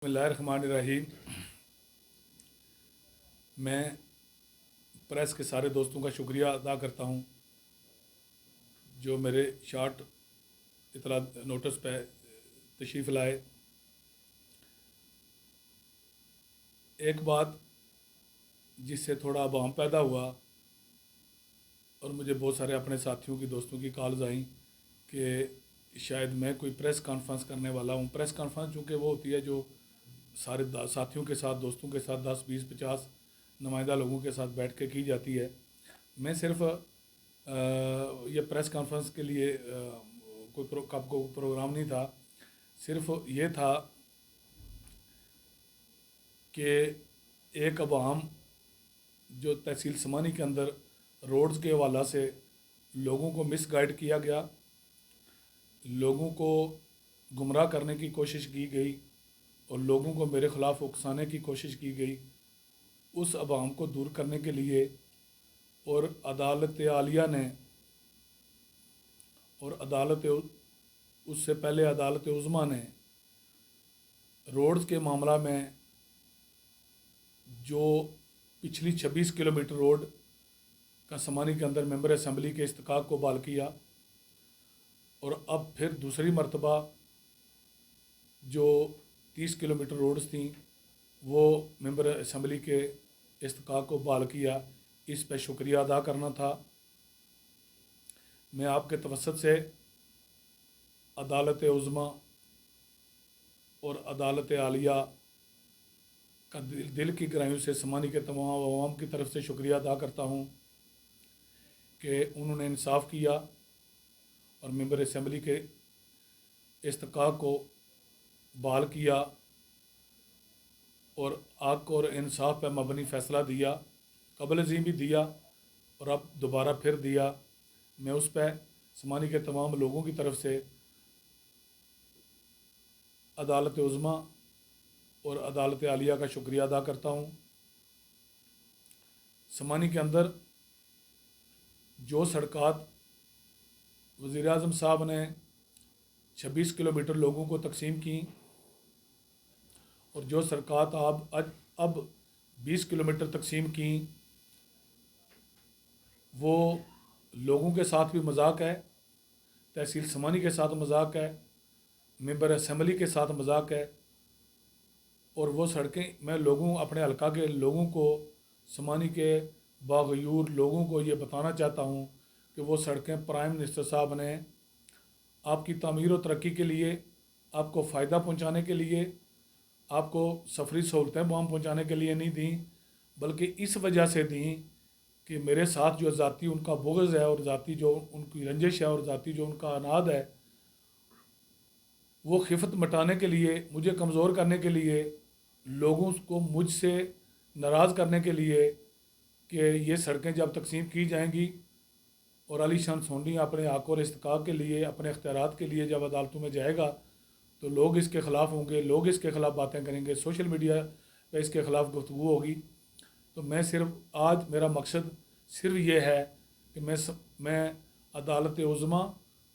بسم اللہ الرحمن الرحیم۔ میں پریس کے سارے دوستوں کا شکریہ ادا کرتا ہوں جو میرے شارٹ اطلاع نوٹس پہ تشریف لائے۔ ایک بات جس سے تھوڑا ابہام پیدا ہوا اور مجھے بہت سارے اپنے ساتھیوں کی دوستوں کی کالز آئیں کہ شاید میں کوئی پریس کانفرنس کرنے والا ہوں۔ پریس کانفرنس چونکہ وہ ہوتی ہے جو سارے ساتھیوں کے ساتھ، دوستوں کے ساتھ 10 20 50 نمائندہ لوگوں کے ساتھ بیٹھ کے کی جاتی ہے۔ میں صرف یہ پریس کانفرنس کے لیے کوئی پروگرام نہیں تھا، صرف یہ تھا کہ ایک ابہام جو تحصیل سمانی کے اندر روڈز کے حوالہ سے لوگوں کو مس گائیڈ کیا گیا، لوگوں کو گمراہ کرنے کی کوشش کی گئی اور لوگوں کو میرے خلاف اکسانے کی کوشش کی گئی، اس ابہام کو دور کرنے کے لیے اور عدالت عالیہ نے اور اس سے پہلے عدالت عظمیٰ نے روڈز کے معاملہ میں جو پچھلی 26 کلومیٹر روڈ کا سمانی کے اندر ممبر اسمبلی کے استحقاق کو بحال کیا، اور اب پھر دوسری مرتبہ جو 30 کلومیٹر روڈز تھیں وہ ممبر اسمبلی کے استحقاق کو بحال کیا۔ اس پہ شکریہ ادا کرنا تھا۔ میں آپ کے توسط سے عدالت عظمیٰ اور عدالت عالیہ کا دل کی گہرائیوں سے سمانی کے تمام عوام کی طرف سے شکریہ ادا کرتا ہوں کہ انہوں نے انصاف کیا اور ممبر اسمبلی کے استحقاق کو بحال کیا اور حق اور انصاف پہ مبنی فیصلہ دیا، قبل ازیں بھی دیا اور اب دوبارہ پھر دیا۔ میں اس پہ سمانی کے تمام لوگوں کی طرف سے عدالت عظمیٰ اور عدالت عالیہ کا شکریہ ادا کرتا ہوں۔ سمانی کے اندر جو سڑکات وزیر اعظم صاحب نے 26 کلومیٹر لوگوں کو تقسیم کی اور جو سڑکات اب 20 کلومیٹر تقسیم کی، وہ لوگوں کے ساتھ بھی مذاق ہے، تحصیل سمانی کے ساتھ مذاق ہے، ممبر اسمبلی کے ساتھ مذاق ہے، اور وہ سڑکیں میں اپنے حلقہ کے لوگوں کو، سمانی کے باغیور لوگوں کو یہ بتانا چاہتا ہوں کہ وہ سڑکیں پرائم منسٹر صاحب نے آپ کی تعمیر و ترقی کے لیے، آپ کو فائدہ پہنچانے کے لیے، آپ کو سفری سہولتیں بہم پہنچانے کے لیے نہیں دیں، بلکہ اس وجہ سے دیں کہ میرے ساتھ جو ذاتی ان کا بغض ہے اور ذاتی جو ان کی رنجش ہے اور ذاتی جو ان کا اناد ہے، وہ خفت مٹانے کے لیے، مجھے کمزور کرنے کے لیے، لوگوں کو مجھ سے ناراض کرنے کے لیے کہ یہ سڑکیں جب تقسیم کی جائیں گی اور علی شان سونی اپنے حق اور استحقاق کے لیے، اپنے اختیارات کے لیے جب عدالتوں میں جائے گا تو لوگ اس کے خلاف ہوں گے، لوگ اس کے خلاف باتیں کریں گے، سوشل میڈیا پہ اس کے خلاف گفتگو ہوگی۔ تو میں آج میرا مقصد صرف یہ ہے کہ میں عدالت عظمیٰ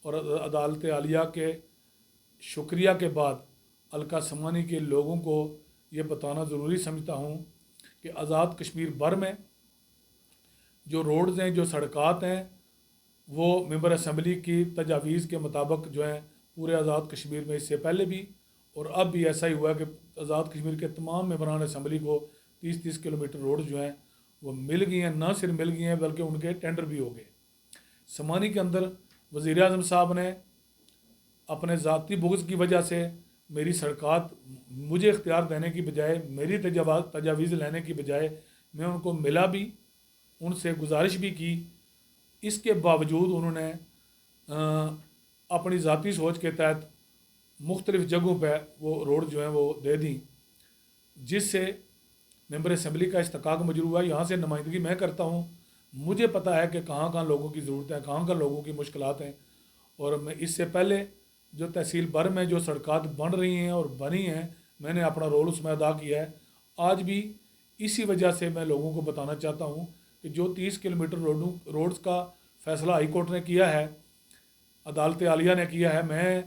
اور عدالت عالیہ کے شکریہ کے بعد حلقہ سمانی کے لوگوں کو یہ بتانا ضروری سمجھتا ہوں کہ آزاد کشمیر بھر میں جو روڈز ہیں، جو سڑکات ہیں، وہ ممبر اسمبلی کی تجاویز کے مطابق جو ہیں پورے آزاد کشمیر میں، اس سے پہلے بھی اور اب بھی ایسا ہی ہوا ہے کہ آزاد کشمیر کے تمام ممبران اسمبلی کو 30 کلومیٹر روڈ جو ہیں وہ مل گئی ہیں، نہ صرف مل گئی ہیں بلکہ ان کے ٹینڈر بھی ہو گئے۔ سمانی کے اندر وزیر اعظم صاحب نے اپنے ذاتی بغض کی وجہ سے میری سڑکات مجھے اختیار دینے کی بجائے، میری تجاویز لینے کی بجائے میں ان کو ملا بھی، ان سے گزارش بھی کی، اس کے باوجود انہوں نے اپنی ذاتی سوچ کے تحت مختلف جگہوں پہ وہ روڈ جو ہیں وہ دے دیں، جس سے ممبر اسمبلی کا استحقاق مجروح ہوا۔ یہاں سے نمائندگی میں کرتا ہوں، مجھے پتہ ہے کہ کہاں کہاں لوگوں کی ضرورتیں ہیں، کہاں کہاں لوگوں کی مشکلات ہیں، اور میں اس سے پہلے جو تحصیل بھر میں جو سڑکات بن رہی ہیں اور بنی ہیں، میں نے اپنا رول اس میں ادا کیا ہے۔ آج بھی اسی وجہ سے میں لوگوں کو بتانا چاہتا ہوں کہ جو 30 کلومیٹر روڈز کا فیصلہ ہائی کورٹ نے کیا ہے، عدالت عالیہ نے کیا ہے، میں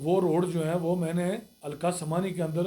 وہ روڈ جو ہیں وہ میں نے حلقہ سمانی کے اندر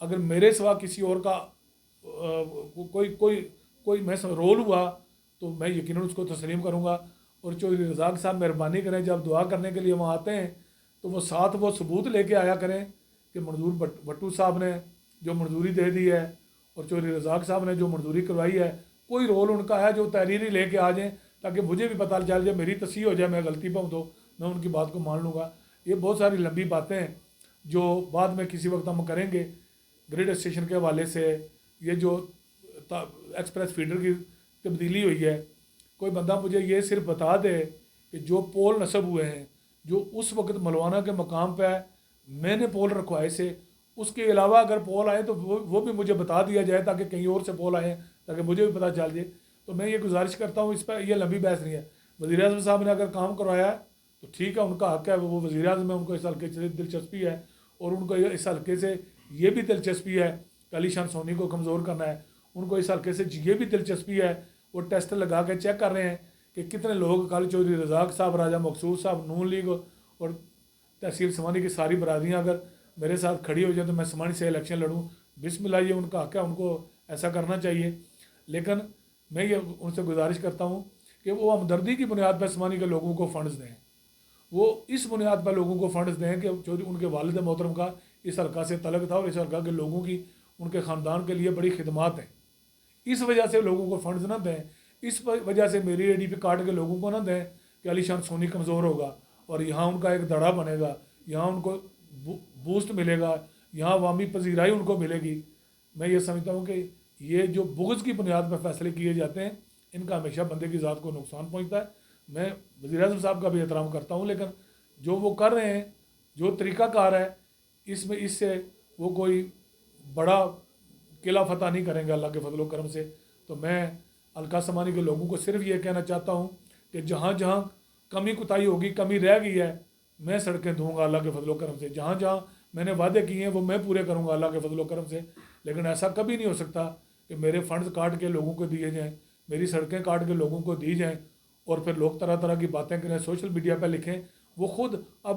اگر میرے سوا کسی اور کا کوئی میں رول ہوا تو میں یقیناً اس کو تسلیم کروں گا۔ اور چودھری رزاق صاحب مہربانی کریں، جب دعا کرنے کے لیے وہاں آتے ہیں تو وہ ساتھ وہ ثبوت لے کے آیا کریں کہ منظور بھٹو صاحب نے جو منظوری دے دی ہے اور چودھری رزاق صاحب نے جو منظوری کروائی ہے، کوئی رول ان کا ہے جو تحریری لے کے آ جائیں تاکہ مجھے بھی پتہ چل جائے، میری تصحیح ہو جائے، میں غلطی پہ ہوں تو میں ان کی بات کو مان لوں گا۔ یہ بہت ساری لمبی باتیں ہیں جو بعد میں کسی وقت ہم کریں گے۔ گریڈ اسٹیشن کے حوالے سے یہ جو ایکسپریس فیڈر کی تبدیلی ہوئی ہے، کوئی بندہ مجھے یہ صرف بتا دے کہ جو پول نصب ہوئے ہیں، جو اس وقت ملوانہ کے مقام پہ میں نے پول رکھوائے سے، اس کے علاوہ اگر پول آئے تو وہ بھی مجھے بتا دیا جائے تاکہ کہیں اور سے پول آئیں تاکہ مجھے بھی پتہ چل جائے۔ تو میں یہ گزارش کرتا ہوں، اس پہ یہ لمبی بحث نہیں ہے۔ وزیر اعظم صاحب نے اگر کام کروایا ہے تو ٹھیک ہے، ان کا حق ہے، وہ وزیر اعظم ہے، ان کو اس حلقے سے دلچسپی ہے، اور ان کو اس حلقے سے یہ بھی دلچسپی ہے کہ علی شان سونی کو کمزور کرنا ہے۔ ان کو اس حلقے سے یہ بھی دلچسپی ہے، وہ ٹیسٹ لگا کے چیک کر رہے ہیں کہ کتنے لوگ کل چودھری رزاق صاحب، راجہ مقصود صاحب، نون لیگ اور تحصیل سمانی کی ساری برادریاں اگر میرے ساتھ کھڑی ہو جائیں تو میں سمانی سے الیکشن لڑوں۔ بسم اللہ، یہ ان کا حق ہے، ان کو ایسا کرنا چاہیے۔ لیکن میں یہ ان سے گزارش کرتا ہوں کہ وہ ہمدردی کی بنیاد پر سمانی کے لوگوں کو فنڈز دیں، وہ اس بنیاد پر لوگوں کو فنڈز دیں کہ ان کے والد محترم کا اس حلقہ سے تعلق تھا اور اس حلقہ کے لوگوں کی، ان کے خاندان کے لیے بڑی خدمات ہیں، اس وجہ سے لوگوں کو فنڈز نہ دیں، اس وجہ سے میری ایڈی پہ کاٹ کے لوگوں کو نہ دیں کہ علی شان سونی کمزور ہوگا اور یہاں ان کا ایک دڑا بنے گا، یہاں ان کو بوسٹ ملے گا، یہاں عوامی پذیرائی ان کو ملے گی۔ میں یہ سمجھتا ہوں کہ یہ جو بغض کی بنیاد پر فیصلے کیے جاتے ہیں، ان کا ہمیشہ بندے کی ذات کو نقصان پہنچتا ہے۔ میں وزیر اعظم صاحب کا بھی احترام کرتا ہوں، لیکن جو وہ کر رہے ہیں، جو طریقہ کار ہے، اس سے وہ کوئی بڑا قلعہ فتح نہیں کریں گے اللہ کے فضل و کرم سے۔ تو میں حلقہ سمانی کے لوگوں کو صرف یہ کہنا چاہتا ہوں کہ جہاں جہاں کمی کوتاہی ہوگی، کمی رہ گئی ہے، میں سڑکیں دوں گا اللہ کے فضل و کرم سے۔ جہاں جہاں میں نے وعدے کیے ہیں وہ میں پورے کروں گا اللہ کے فضل و کرم سے۔ لیکن ایسا کبھی نہیں ہو سکتا کہ میرے فنڈز کاٹ کے لوگوں کو دیے جائیں، میری سڑکیں کاٹ کے لوگوں کو دی جائیں، اور پھر لوگ طرح طرح کی باتیں کریں، سوشل میڈیا پہ لکھیں۔ وہ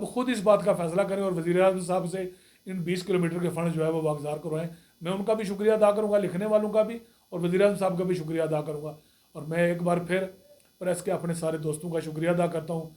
خود اس بات کا فیصلہ کریں اور وزیر اعظم صاحب سے ان 20 کلومیٹر کے فنڈ جو ہے وہ واگزار کروائیں۔ میں ان کا بھی شکریہ ادا کروں گا، لکھنے والوں کا بھی، اور وزیر اعظم صاحب کا بھی شکریہ ادا کروں گا۔ اور میں ایک بار پھر پریس کے اپنے سارے دوستوں کا شکریہ ادا کرتا ہوں